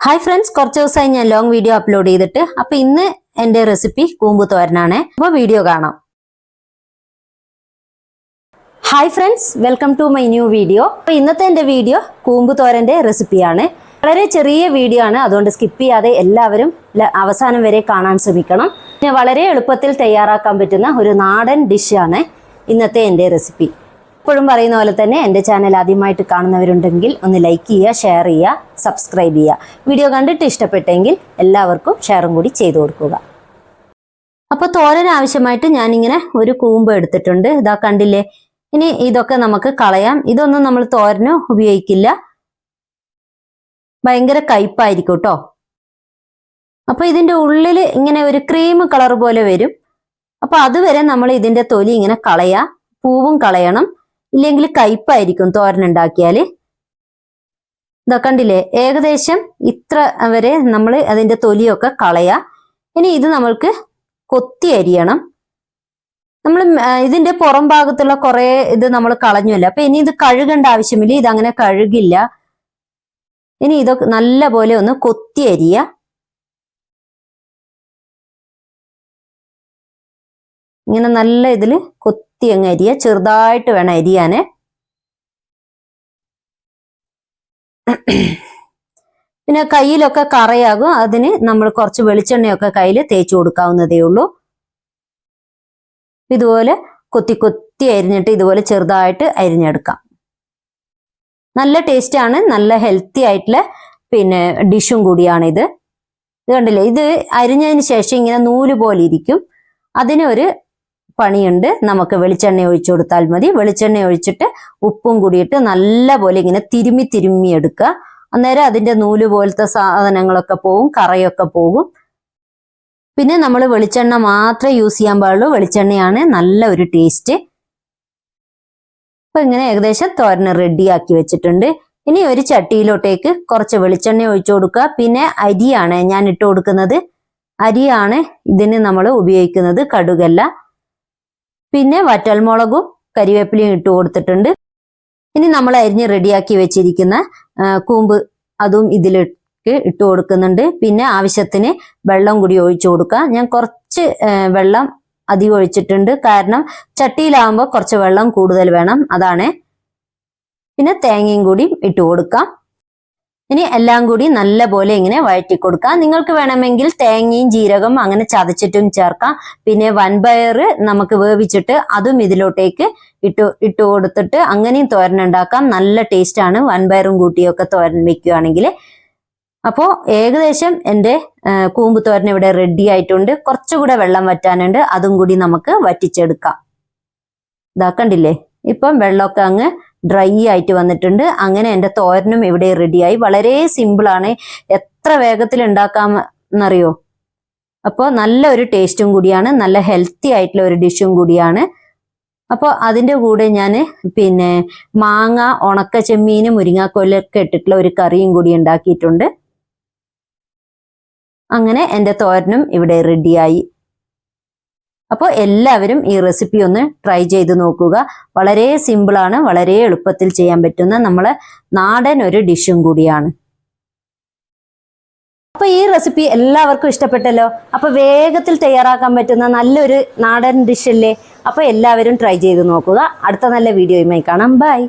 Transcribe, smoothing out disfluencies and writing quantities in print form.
Hi friends, കുറച്ച് ദിവസമായി ഞാൻ ലോങ് വീഡിയോ അപ്ലോഡ് ചെയ്തിട്ട്. അപ്പൊ ഇന്ന് എന്റെ റെസിപ്പി കൂമ്പ് തോരനാണ്. അപ്പോൾ വീഡിയോ കാണാം. Hi friends, welcome to my new video. അപ്പോൾ ഇന്നത്തെ എന്റെ വീഡിയോ കൂമ്പ് തോരന്റെ റെസിപ്പിയാണ്. വളരെ ചെറിയ വീഡിയോ ആണ്, അതുകൊണ്ട് സ്കിപ്പ് ചെയ്യാതെ എല്ലാവരും അവസാനം വരെ കാണാൻ ശ്രമിക്കണം. പിന്നെ വളരെ എളുപ്പത്തിൽ തയ്യാറാക്കാൻ പറ്റുന്ന ഒരു നാടൻ ഡിഷാണ് ഇന്നത്തെ എന്റെ റെസിപ്പി. എപ്പോഴും പറയുന്ന പോലെ തന്നെ എൻ്റെ ചാനൽ ആദ്യമായിട്ട് കാണുന്നവരുണ്ടെങ്കിൽ ഒന്ന് ലൈക്ക് ചെയ്യുക, ഷെയർ ചെയ്യുക, സബ്സ്ക്രൈബ് ചെയ്യുക. വീഡിയോ കണ്ടിട്ട് ഇഷ്ടപ്പെട്ടെങ്കിൽ എല്ലാവർക്കും ഷെയറും കൂടി ചെയ്തു കൊടുക്കുക. അപ്പോൾ തോരൻ ആവശ്യമായിട്ട് ഞാനിങ്ങനെ ഒരു കൂമ്പ് എടുത്തിട്ടുണ്ട്. ഇതാ കണ്ടില്ലേ. ഇനി ഇതൊക്കെ നമുക്ക് കളയാം. ഇതൊന്നും നമ്മൾ തോരന് ഉപയോഗിക്കില്ല, ഭയങ്കര കയ്പായിരിക്കും കേട്ടോ. അപ്പോൾ ഇതിൻ്റെ ഉള്ളിൽ ഇങ്ങനെ ഒരു ക്രീം കളർ പോലെ വരും. അപ്പോൾ അതുവരെ നമ്മൾ ഇതിൻ്റെ തൊലി ഇങ്ങനെ കളയാം. പൂവും കളയണം, ഇല്ലെങ്കിൽ കയ്പായിരിക്കും തോരൻ ഉണ്ടാക്കിയാല്. ഇതാ കണ്ടില്ലേ, ഏകദേശം ഇത്ര വരെ നമ്മൾ അതിന്റെ തൊലിയൊക്കെ കളയാം. ഇനി ഇത് നമ്മൾക്ക് കൊത്തി അരിയണം. നമ്മൾ ഇതിന്റെ പുറം ഭാഗത്തുള്ള കുറെ ഇത് നമ്മൾ കളഞ്ഞല്ല. അപ്പൊ ഇനി ഇത് കഴുകേണ്ട ആവശ്യമില്ല, ഇതങ്ങനെ കഴുകില്ല. ഇനി ഇതൊക്കെ നല്ല പോലെ ഒന്ന് കൊത്തി അരിയ. ഇങ്ങനെ നല്ല ഇതിൽ കൊത്തി അങ്ങ് അരിയ, ചെറുതായിട്ട് വേണം അരിയാന്. പിന്നെ കയ്യിലൊക്കെ കറയാകും, അതിന് നമ്മൾ കുറച്ച് വെളിച്ചെണ്ണയൊക്കെ കയ്യിൽ തേച്ചു കൊടുക്കാവുന്നതേ ഉള്ളൂ. ഇതുപോലെ കൊത്തി കൊത്തി അരിഞ്ഞിട്ട് ഇതുപോലെ ചെറുതായിട്ട് അരിഞ്ഞെടുക്കാം. നല്ല ടേസ്റ്റാണ്, നല്ല ഹെൽത്തി ആയിട്ടുള്ള പിന്നെ ഡിഷും കൂടിയാണ് ഇത്. ഇത് കണ്ടില്ലേ, ഇത് അരിഞ്ഞതിന് ശേഷം ഇങ്ങനെ നൂല് പോലെ ഇരിക്കും. അതിനൊരു പണിയുണ്ട്, നമുക്ക് വെളിച്ചെണ്ണ ഒഴിച്ചു കൊടുത്താൽ മതി. വെളിച്ചെണ്ണ ഒഴിച്ചിട്ട് ഉപ്പും കൂടിയിട്ട് നല്ല പോലെ ഇങ്ങനെ തിരുമ്മി എടുക്കുക. അന്നേരം അതിന്റെ നൂല് പോലത്തെ സാധനങ്ങളൊക്കെ പോകും, കറയൊക്കെ പോകും. പിന്നെ നമ്മൾ വെളിച്ചെണ്ണ മാത്രമേ യൂസ് ചെയ്യാൻ പാടുള്ളൂ. വെളിച്ചെണ്ണയാണ് നല്ല ഒരു ടേസ്റ്റ്. അപ്പൊ ഇങ്ങനെ ഏകദേശം തോരന് റെഡിയാക്കി വെച്ചിട്ടുണ്ട്. ഇനി ഒരു ചട്ടിയിലോട്ടേക്ക് കുറച്ച് വെളിച്ചെണ്ണ ഒഴിച്ചു കൊടുക്കുക. പിന്നെ അരിയാണ് ഞാൻ ഇട്ട് കൊടുക്കുന്നത്. അരിയാണ് ഇതിന് നമ്മൾ ഉപയോഗിക്കുന്നത്, കടുകല്ല. പിന്നെ വറ്റൽമുളകും കരിവേപ്പിലയും ഇട്ട് കൊടുത്തിട്ടുണ്ട്. ഇനി നമ്മൾ അരിഞ്ഞ് റെഡിയാക്കി വെച്ചിരിക്കുന്ന കൂമ്പ് അതും ഇതിലേക്ക് ഇട്ട് കൊടുക്കുന്നുണ്ട്. പിന്നെ ആവശ്യത്തിന് വെള്ളം കൂടി ഒഴിച്ചു കൊടുക്കുക. ഞാൻ കുറച്ച് വെള്ളം അധികം ഒഴിച്ചിട്ടുണ്ട്, കാരണം ചട്ടിയിലാവുമ്പോൾ കുറച്ച് വെള്ളം കൂടുതൽ വേണം, അതാണ്. പിന്നെ തേങ്ങയും കൂടി ഇട്ട് കൊടുക്കാം. ഇനി എല്ലാം കൂടി നല്ല പോലെ ഇങ്ങനെ വഴറ്റി കൊടുക്കാം. നിങ്ങൾക്ക് വേണമെങ്കിൽ തേങ്ങയും ജീരകം അങ്ങനെ ചതച്ചിട്ടും ചേർക്കാം. പിന്നെ വൻപയർ നമുക്ക് വേവിച്ചിട്ട് അതും ഇതിലോട്ടേക്ക് ഇട്ട് കൊടുത്തിട്ട് അങ്ങനെയും തോരൻ ഉണ്ടാക്കാം. നല്ല ടേസ്റ്റ് ആണ് വൻപയറും കൂട്ടിയൊക്കെ തോരൻ വെക്കുകയാണെങ്കിൽ. അപ്പോൾ ഏകദേശം എൻ്റെ കൂമ്പ് തോരൻ ഇവിടെ റെഡി ആയിട്ടുണ്ട്. കുറച്ചുകൂടെ വെള്ളം വറ്റാനുണ്ട്, അതും കൂടി നമുക്ക് വറ്റിച്ചെടുക്കാം. ഇതാക്കണ്ടില്ലേ, ഇപ്പം വെള്ളമൊക്കെ അങ്ങ് ഡ്രൈ ആയിട്ട് വന്നിട്ടുണ്ട്. അങ്ങനെ എൻ്റെ തോരനും ഇവിടെ റെഡിയായി. വളരെ സിമ്പിളാണ്, എത്ര വേഗത്തിൽ ഉണ്ടാക്കാമെന്നറിയോ. അപ്പോൾ നല്ല ഒരു ടേസ്റ്റും കൂടിയാണ്, നല്ല ഹെൽത്തി ആയിട്ടുള്ള ഒരു ഡിഷും കൂടിയാണ്. അപ്പോൾ അതിൻ്റെ കൂടെ ഞാൻ പിന്നെ മാങ്ങ, ഉണക്ക ചെമ്മീനും മുരിങ്ങാക്കോലൊക്കെ ഇട്ടിട്ടുള്ള ഒരു കറിയും കൂടി ഉണ്ടാക്കിയിട്ടുണ്ട്. അങ്ങനെ എൻ്റെ തോരനും ഇവിടെ റെഡിയായി. അപ്പോൾ എല്ലാവരും ഈ റെസിപ്പി ഒന്ന് ട്രൈ ചെയ്ത് നോക്കുക. വളരെ സിമ്പിളാണ്, വളരെ എളുപ്പത്തിൽ ചെയ്യാൻ പറ്റുന്ന നമ്മളെ നാടൻ ഒരു ഡിഷും കൂടിയാണ്. അപ്പൊ ഈ റെസിപ്പി എല്ലാവർക്കും ഇഷ്ടപ്പെട്ടല്ലോ. അപ്പൊ വേഗത്തിൽ തയ്യാറാക്കാൻ പറ്റുന്ന നല്ലൊരു നാടൻ ഡിഷ് അല്ലേ. അപ്പൊ എല്ലാവരും ട്രൈ ചെയ്ത് നോക്കുക. അടുത്ത നല്ല വീഡിയോയുമായി കാണാം. ബൈ.